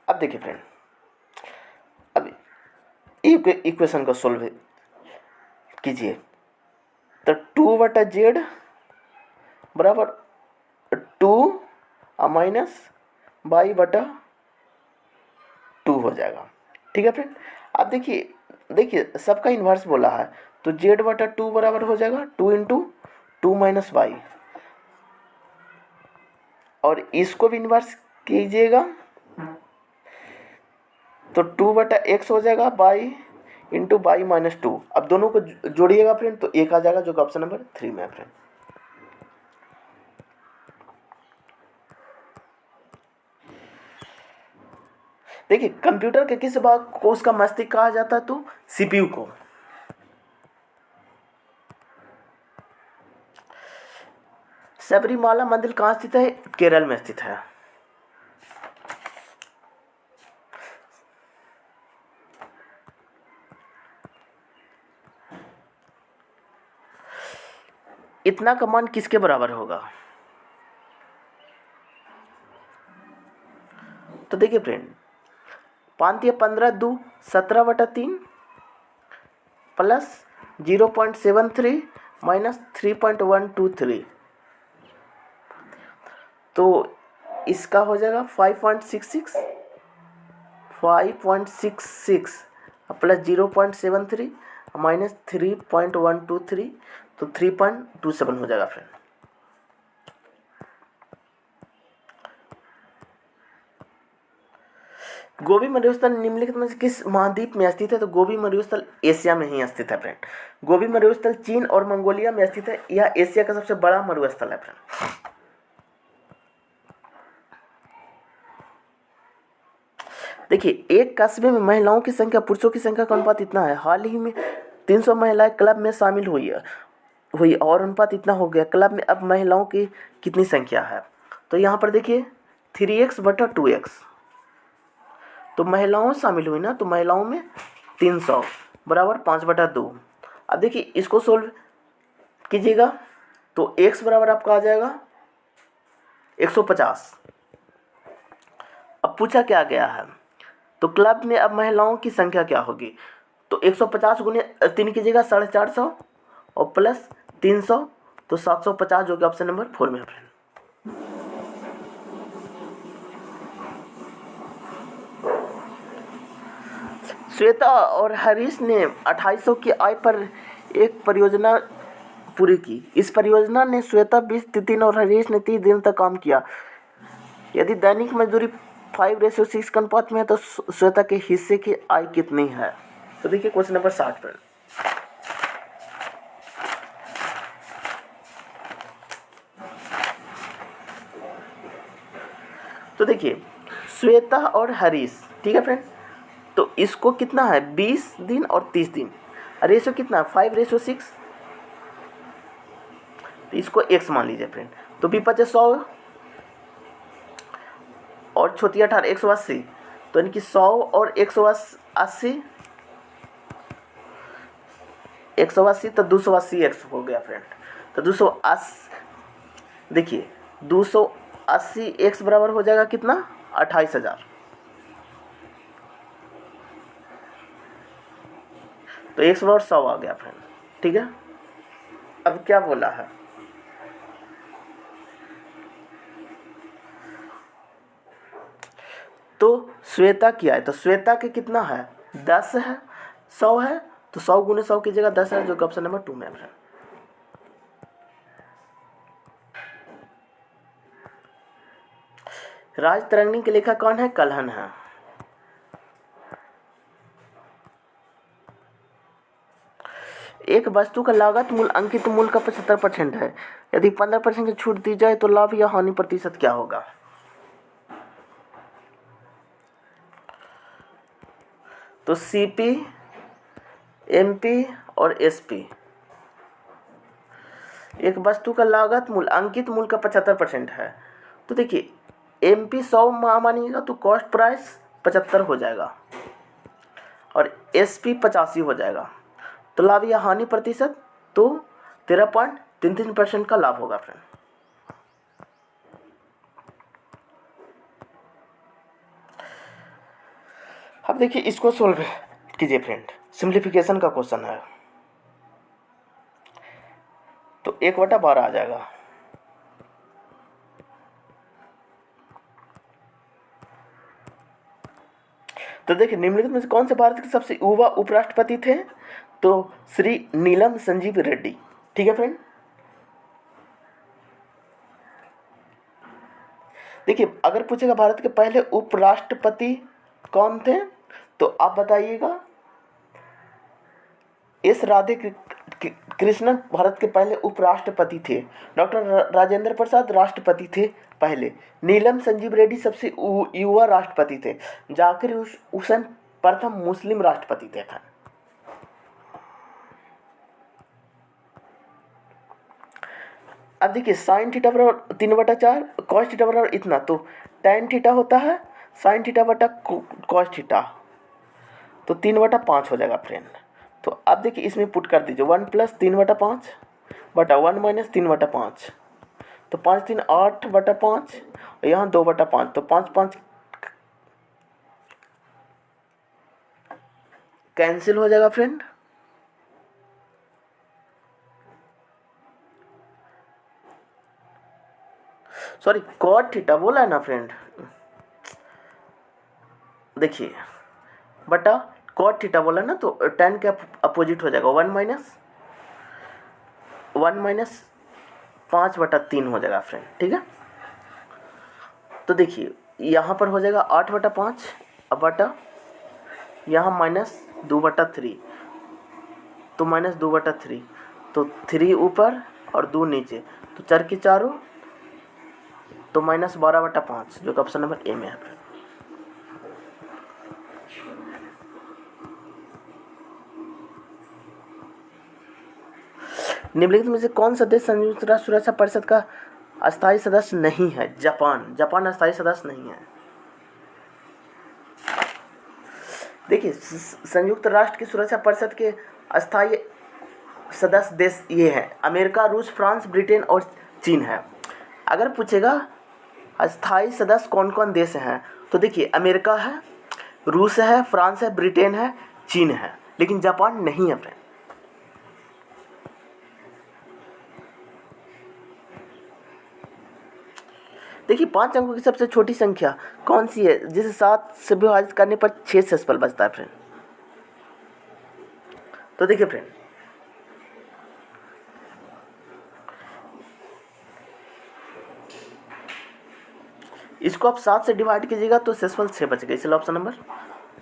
S1: अब देखिए फ्रेंड, अब इक्वेशन को सोल्व कीजिए, तो 2/z बराबर 2 माइनस y/2 हो जाएगा। ठीक है फ्रेंड। अब देखिए सबका इन्वर्स बोला है, तो z/2 बराबर हो जाएगा 2 इंटू 2 माइनस वाई, और इसको भी इन्वर्स कीजिएगा तो 2/x हो जाएगा y इंटू वाई माइनस 2। अब दोनों को जोड़िएगा फ्रेंड तो 1 आ जाएगा जो कि ऑप्शन नंबर 3 में है फ्रेंड। देखिए कंप्यूटर के किस भाग को उसका मस्तिष्क कहा जाता है, तो सीपीयू को। सबरीमाला मंदिर कहाँ स्थित है, केरल में स्थित है। इतना का मान किसके बराबर होगा, तो देखिए फ्रेंड 5 15 2 17/3 प्लस 0.73 माइनस 3.123, तो इसका हो जाएगा 5.66 प्लस 0.73 माइनस 3.123, तो 3.27 हो जाएगा फ्रेंड। गोबी मरुस्थल निम्नलिखित में से किस महाद्वीप में स्थित है, तो गोबी मरुस्थल एशिया में ही स्थित है फ्रेंड। गोबी मरुस्थल चीन और मंगोलिया में स्थित है, यह एशिया का सबसे बड़ा मरुस्थल है फ्रेंड। देखिए एक कस्बे में महिलाओं की संख्या पुरुषों की संख्या का अनुपात इतना है, हाल ही में 300 महिलाएं क्लब में शामिल हुई और अनुपात इतना हो गया, क्लब में अब महिलाओं की कितनी संख्या है, तो यहाँ पर देखिए 3x/2x, तो महिलाओं शामिल हुई ना, तो महिलाओं में 300 बराबर 5/2। अब देखिए इसको सोल्व कीजिएगा तो x बराबर आपका आ जाएगा 150। अब पूछा क्या गया है, तो क्लब में अब महिलाओं की संख्या क्या होगी, तो 150 गुने 3 कीजिएगा 450 और प्लस 300, तो 750 जो कि ऑप्शन नंबर 4 में है फ्रेंड। श्वेता और हरीश ने 2800 की आय पर एक परियोजना पूरी की। इस परियोजना ने श्वेता 20 दिन और हरीश ने 30 दिन तक काम किया। यदि दैनिक मजदूरी 5:6 के अनुपात में है तो श्वेता के हिस्से की आय कितनी है, तो देखिए क्वेश्चन नंबर 60 पर। तो देखिए श्वेता और हरीश, ठीक है फ्रेंड, तो इसको कितना है 20 दिन और 30 दिन, रेशो कितना है 5:6, तो इसको x मान लीजिए फ्रेंड, तो B5 100 और छोटी 18 180, तो यानी कि 100 और 180 तो 280x हो गया फ्रेंड। तो 280 देखिए 280x बराबर हो जाएगा कितना 28,000। तो 100 और 100 आ गया फ्रेंड, ठीक है। अब क्या बोला है, तो श्वेता क्या है, तो श्वेता के कितना है 10 है, 100 है, तो 100 गुने 100 की जगह 10 है, जो कि ऑप्शन नंबर 2 में है। राज तरंगिणी के लेखक कौन है, कल्हण है। एक वस्तु का लागत मूल्य अंकित मूल्य का 75% है, यदि 15% की छूट दी जाए तो लाभ या हानि प्रतिशत क्या होगा। तो सीपी, एमपी और एसपी, एक वस्तु का लागत मूल्य अंकित मूल्य का 75% है, तो देखिए एमपी 100 मानिएगा तो कॉस्ट प्राइस 75 हो जाएगा और एसपी 85 हो जाएगा, तो लाभ या हानि प्रतिशत तो 13.33% का लाभ होगा फ्रेंड। अब देखिए इसको सोल्व कीजिए फ्रेंड, सिंप्लीफिकेशन का क्वेश्चन है, तो 1/12 आ जाएगा। तो देखिए निम्नलिखित में से कौन से भारत के सबसे युवा उपराष्ट्रपति थे, तो श्री नीलम संजीव रेड्डी, ठीक है फ्रेंड। देखिए अगर पूछेगा भारत के पहले उपराष्ट्रपति कौन थे, तो आप बताइएगा एस राधे कृष्णन भारत के पहले उपराष्ट्रपति थे, डॉक्टर राजेंद्र प्रसाद राष्ट्रपति थे पहले, नीलम संजीव रेड्डी सबसे युवा राष्ट्रपति थे, जाकिर हुसैन प्रथम मुस्लिम राष्ट्रपति थे। अब देखिए साइन थीटा बराबर 3/4, कॉस थीटा बराबर इतना, तो tan थीटा होता है साइन थीटा बटा कॉस थीटा, तो 3/5 हो जाएगा फ्रेंड। तो अब देखिए इसमें पुट कर दीजिए 1 + 3/5 बटा 1 - 3/5, तो 5 3 8/5, यहाँ 2/5, तो 5 5 कैंसिल हो जाएगा फ्रेंड। सॉरी कॉट थीटा बोला है ना फ्रेंड, देखिए बटा कॉट थीटा बोला ना, तो tan के अपोजिट हो जाएगा 1 - 5/3 हो जाएगा फ्रेंड, ठीक है। तो देखिए यहाँ पर हो जाएगा 8/5 बटा यहाँ -2/3, तो -2/3, तो 3 ऊपर और 2 नीचे, तो 4 की 4, तो -12/5, जो कि ऑप्शन नंबर ए में है। निम्नलिखित में से कौन सा देश संयुक्त राष्ट्र सुरक्षा परिषद का अस्थायी सदस्य नहीं है, जापान, जापान अस्थायी सदस्य नहीं है। देखिए संयुक्त राष्ट्र की सुरक्षा परिषद के अस्थायी सदस्य देश ये हैं, अमेरिका, रूस, फ्रांस, ब्रिटेन और चीन है। अगर पूछेगा अस्थायी सदस्य कौन कौन देश हैं, तो देखिए अमेरिका है, रूस है, फ्रांस है, ब्रिटेन है, चीन है, लेकिन जापान नहीं है फ्रेंड। देखिए 5 अंकों की सबसे छोटी संख्या कौन सी है, जिसे 7 से विभाजित करने पर 6 डेसिमल बचता है फ्रेंड। तो देखिए फ्रेंड इसको आप 7 से डिवाइड कीजिएगा तो डेसिमल 6 बचेगा, इसलिए ऑप्शन नंबर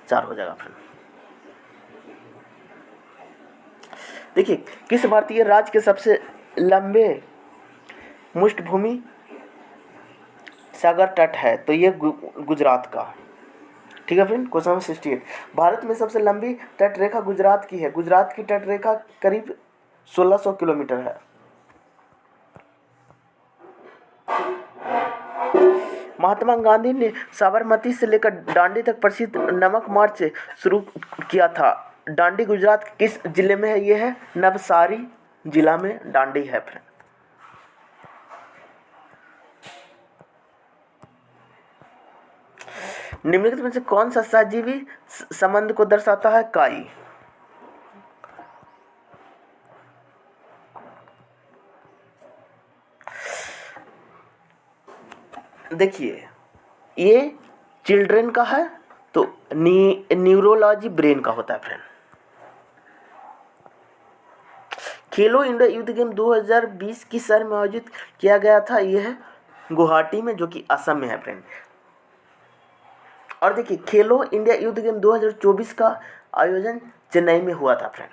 S1: 4 हो जाएगा फ्रेंड। देखिए किस भारतीय राज्य के सबसे लंबे मुष्ठभूमि सागर तट है, तो ये गुजरात का, ठीक है फ्रेंड। क्वेश्चन नंबर 68, भारत में सबसे लंबी तट रेखा गुजरात की है, गुजरात की तट रेखा करीब 1600 किलोमीटर है। महात्मा गांधी ने साबरमती से लेकर दांडी तक प्रसिद्ध नमक मार्च शुरू किया था, दांडी गुजरात के किस जिले में है, ये है नवसारी जिला में दांडी है फ्रेंड। निम्नलिखित में से कौन सा सहजीवी संबंध को दर्शाता है, काई। देखिए ये चिल्ड्रन का है, तो न्यूरोलॉजी ब्रेन का होता है फ्रेंड। खेलो इंडिया यूथ गेम 2020 किस शहर में आयोजित किया गया था? यह है गुवाहाटी में, जो कि असम में है फ्रेंड। और देखिए खेलो इंडिया यूथ गेम 2024 का आयोजन चेन्नई में हुआ था फ्रेंड।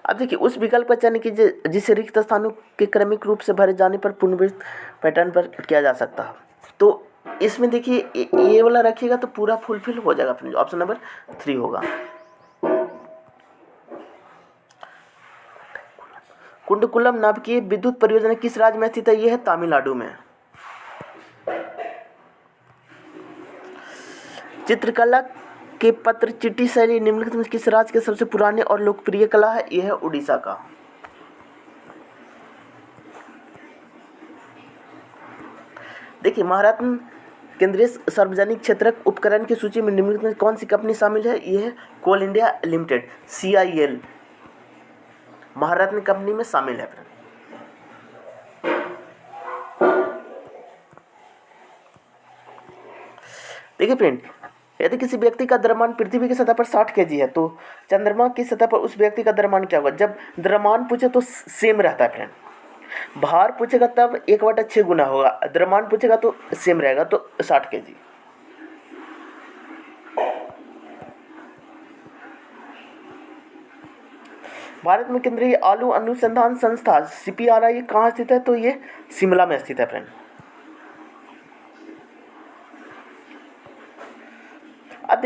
S1: अब देखिए उस विकल्प का चयन कीजिए जिसे रिक्त स्थानों के क्रमिक रूप से भरे जाने पर पुनर्वितरित पैटर्न पर किया जा सकता है। तो इसमें देखिए ये वाला रखिएगा तो पूरा फुलफिल हो जाएगा फ्रेंड। ऑप्शन नंबर 3 होगा। कुंडकुलम नाभिकीय विद्युत परियोजना किस राज्य में स्थित है? यह है तमिलनाडु में। चित्रकला के पत्र चिट्ठी शैली निम्नलिखित में किस राज्य के सबसे पुराने और लोकप्रिय कला है? यह है उड़ीसा का। देखिए महारत्न केंद्रीय सार्वजनिक क्षेत्र उपकरण की सूची में निम्नलिखित में कौन सी कंपनी शामिल है? यह है कोल इंडिया लिमिटेड, CIL महारत्न कंपनी में शामिल है। देखिए फ्रेंड, यदि किसी व्यक्ति का द्रव्यमान पृथ्वी की सतह पर 60 kg है तो चंद्रमा की सतह पर उस व्यक्ति का द्रव्यमान क्या होगा? जब द्रव्यमान पूछे तो सेम रहता है फ्रेंड। भार पूछेगा तब 1/6 गुना होगा, द्रव्यमान पूछेगा तो सेम रहेगा, तो 60 kg। भारत में केंद्रीय आलू अनुसंधान संस्था CPRI कहाँ स्थित है? तो ये शिमला में स्थित है फ्रेंड। अब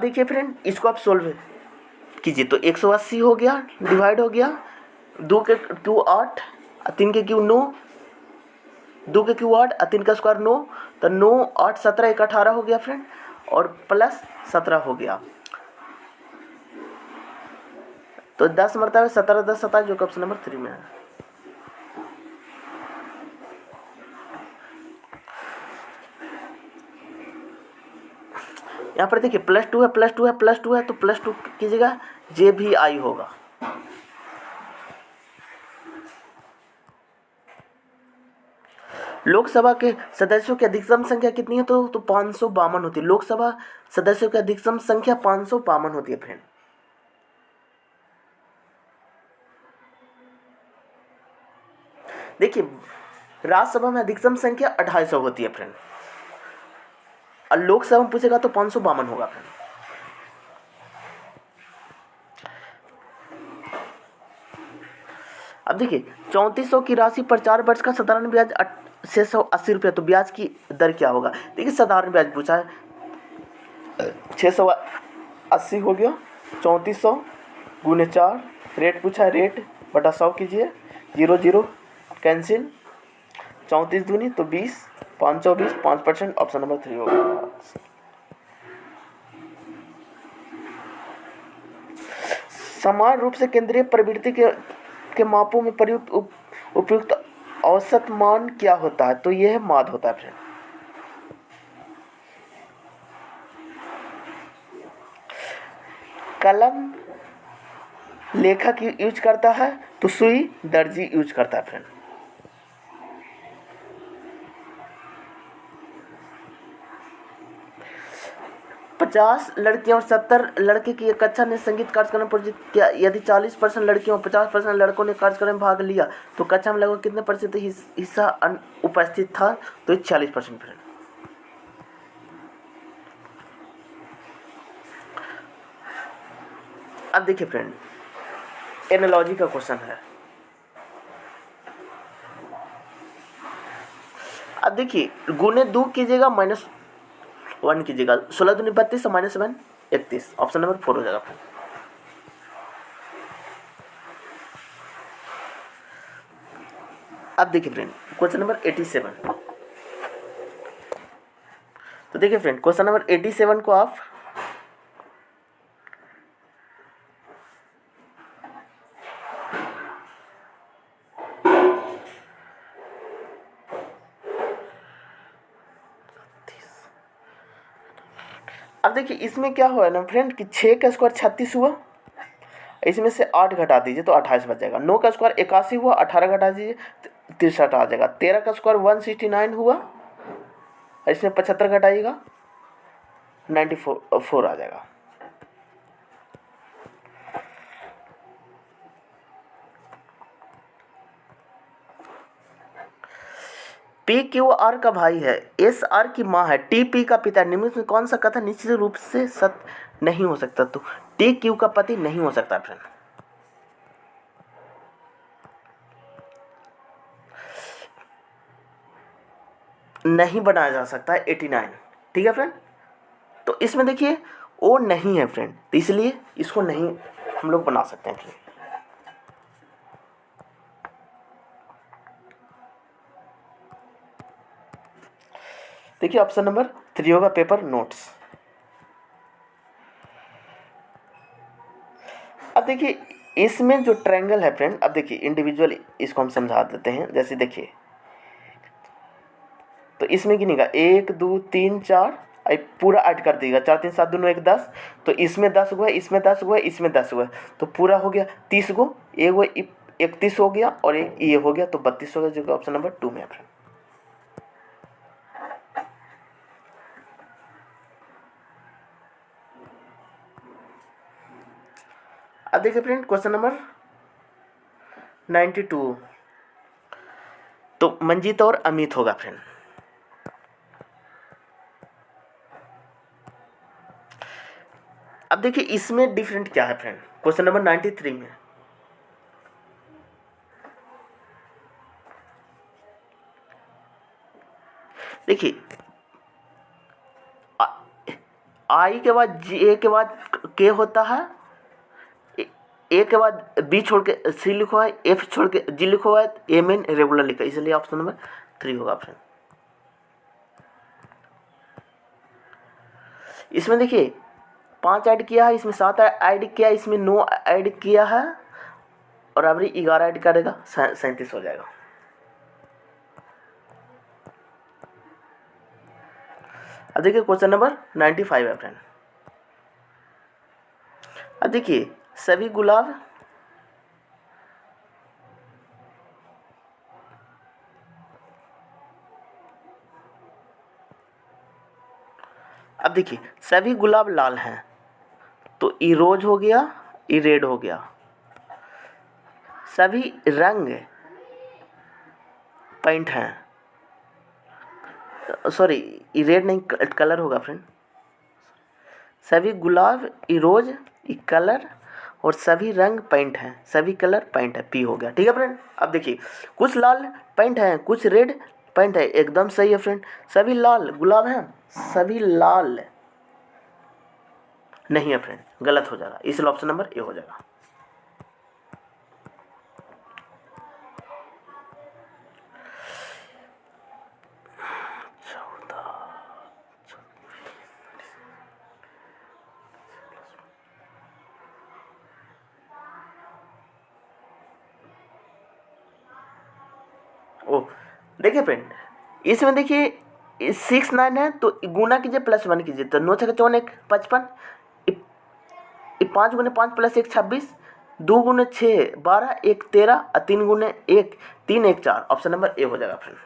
S1: देखिए फ्रेंड, इसको आप सोल्व कीजिए तो 180 हो गया, डिवाइड हो गया, 2 के क्यू 8, 3 के क्यू 9, 2 के क्यू 8, 3 का स्क्वायर 9, तो 9 8 17 1 18 हो गया फ्रेंड, और प्लस 17 हो गया, तो 10 मरतबा 17 10 27, जो ऑप्शन नंबर 3 में है। यहाँ पर देखिए +2 है, +2 है, +2 है, तो +2 कीजिएगा, JVI होगा। लोकसभा के सदस्यों की अधिकतम संख्या कितनी है? तो 552 होती है। लोकसभा सदस्यों की अधिकतम संख्या 552 होती है फ्रेंड। देखिए राज्यसभा में अधिकतम संख्या 250 होती है फ्रेंड, और लोकसभा में पूछेगा तो 552 होगा फ्रेंड। अब देखिए 3400 की राशि पर 4 वर्ष का साधारण ब्याज 680 रुपये, तो ब्याज की दर क्या होगा? देखिए साधारण ब्याज पूछा है, 680 हो गया, 3400 गुने 4, रेट पूछा है, रेट बटा 100 कीजिए, 0 0 कैंसिल, 34 दूनी तो 20, 520, 5%, ऑप्शन नंबर 3 होगा। समान रूप से केंद्रीय प्रवृत्ति के मापों में प्रयुक्त उपयुक्त औसत मान क्या होता है? तो यह माद होता है फ्रेंड। कलम लेखक यूज करता है तो सुई दर्जी यूज करता है फ्रेंड। पचास लड़कियां और 70 लड़के की एक कक्षा ने संगीत कार्यक्रम पर किया। यदि 40% लड़कियों और 50% लड़कों ने कार्यक्रम में भाग लिया तो कक्षा में लगभग कितने प्रतिशत हिस्सा उपस्थित था? तो 46% फ्रेंड। अब देखिए फ्रेंड, एनालॉजी का क्वेश्चन है। अब देखिए गुने 2 कीजिएगा, -1 कीजिएगा, 16 दूनी 32, -7 31, ऑप्शन नंबर 4 हो जाएगा फ्रेंड। अब देखिए फ्रेंड क्वेश्चन नंबर 87। तो देखिए फ्रेंड क्वेश्चन नंबर 87 को आप अब देखिए इसमें क्या हुआ ना फ्रेंड कि 6 का स्क्वायर 36 हुआ, इसमें से 8 घटा दीजिए तो 28 बच जाएगा। 9 का स्क्वायर 81 हुआ, 18 घटा दीजिए 63 आ जाएगा। 13 का स्क्वायर 169 हुआ, इसमें 75 घटाइएगा 94 आ जाएगा। पी क्यू आर का भाई है, एस आर की माँ है, टी पी का पिता, निम्न में कौन सा कथन निश्चित रूप से सत्य नहीं हो सकता? तो टी क्यू का पति नहीं हो सकता फ्रेंड। नहीं बनाया जा सकता है 89, ठीक है फ्रेंड। तो इसमें देखिए ओ नहीं है फ्रेंड, तो इसलिए इसको नहीं हम लोग बना सकते हैं फ्रेंड। देखिए ऑप्शन नंबर 3 होगा पेपर नोट्स। अब देखिए इसमें जो ट्रायंगल है फ्रेंड, अब देखिए इंडिविजुअल इसको हम समझा देते हैं। जैसे देखिए तो इसमें गिनेगा 1 2 3 4, पूरा ऐड कर देगा, 4 3 7 2 9 1 10। तो इसमें 10 हुआ, इसमें 10 हुआ, इसमें 10 हुआ, तो पूरा हो गया 30 गो। ये वो 31 हो गया और ये हो गया, तो 32 हो गया, जो कि ऑप्शन नंबर 2 में है फ्रेंड। अब देखिए फ्रेंड क्वेश्चन नंबर 92, तो मंजीत और अमित होगा फ्रेंड। अब देखिए इसमें डिफरेंट क्या है फ्रेंड, क्वेश्चन नंबर 93 में। देखिए आई के बाद जे के बाद के होता है, ए के बाद बी छोड़ के सी लिखो है, एफ छोड़ के जी लिखो है, ए मेन रेगुलर लिखा है, इसलिए ऑप्शन नंबर 3 होगा फ्रेंड। इसमें देखिए 5 ऐड किया है, इसमें 7 ऐड किया है, इसमें 9 ऐड किया है, और अभी 11 ऐड करेगा 37 हो जाएगा। अब देखिए क्वेश्चन नंबर 95 है फ्रेंड। अब देखिए सभी गुलाब अब देखिए सभी गुलाब लाल हैं, तो ई रोज हो गया, ई रेड हो गया। सभी रंग पेंट हैं, सॉरी ई रेड नहीं कलर होगा फ्रेंड। सभी गुलाब ई रोज ई कलर, और सभी रंग पेंट हैं, सभी कलर पेंट है, पी हो गया, ठीक है फ्रेंड। अब देखिए कुछ लाल पेंट है, कुछ रेड पेंट है, एकदम सही है फ्रेंड। सभी लाल गुलाब हैं, सभी लाल नहीं है फ्रेंड, गलत हो जाएगा, इसलिए ऑप्शन नंबर ए हो जाएगा। ओ देखिए फ्रेंड इसमें देखिए 6 9 है, तो गुना कीजिए +1 कीजिए, तो 9 छक्के 54 1 55, 5 गुने 5 + 1 26, 2 गुने 6 12, 1 13, और 3 गुने 1 3 1 4, ऑप्शन नंबर ए हो जाएगा फ्रेंड।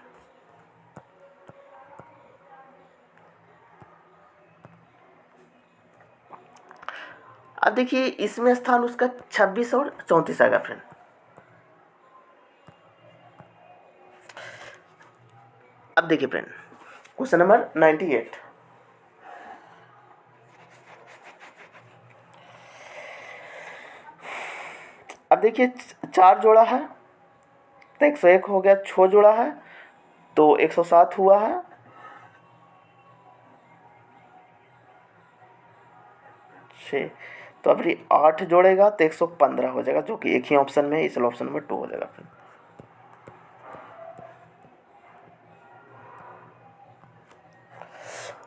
S1: अब देखिए इसमें स्थान उसका 26 और 34 आएगा फ्रेंड। अब देखिए फ्रेंड क्वेश्चन नंबर 98, अब देखिए 4 जोड़ा है, तो 101 हो गया, 6 जोड़ा है तो 107 हुआ है, 6 तो अभी 8 जोड़ेगा तो 115 हो जाएगा, जो कि एक ही ऑप्शन में है, इसलिए ऑप्शन नंबर 2 हो जाएगा फ्रेंड।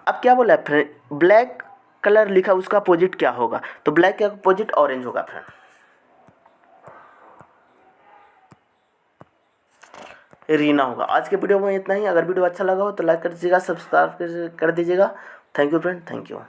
S1: अब क्या बोला है फ्रेंड, ब्लैक कलर लिखा उसका अपोजिट क्या होगा? तो ब्लैक का अपोजिट ऑरेंज होगा फ्रेंड। रीना होगा। आज के वीडियो में इतना ही। अगर वीडियो अच्छा लगा हो तो लाइक कर दीजिएगा, सब्सक्राइब कर दीजिएगा। Thank you friend, thank you.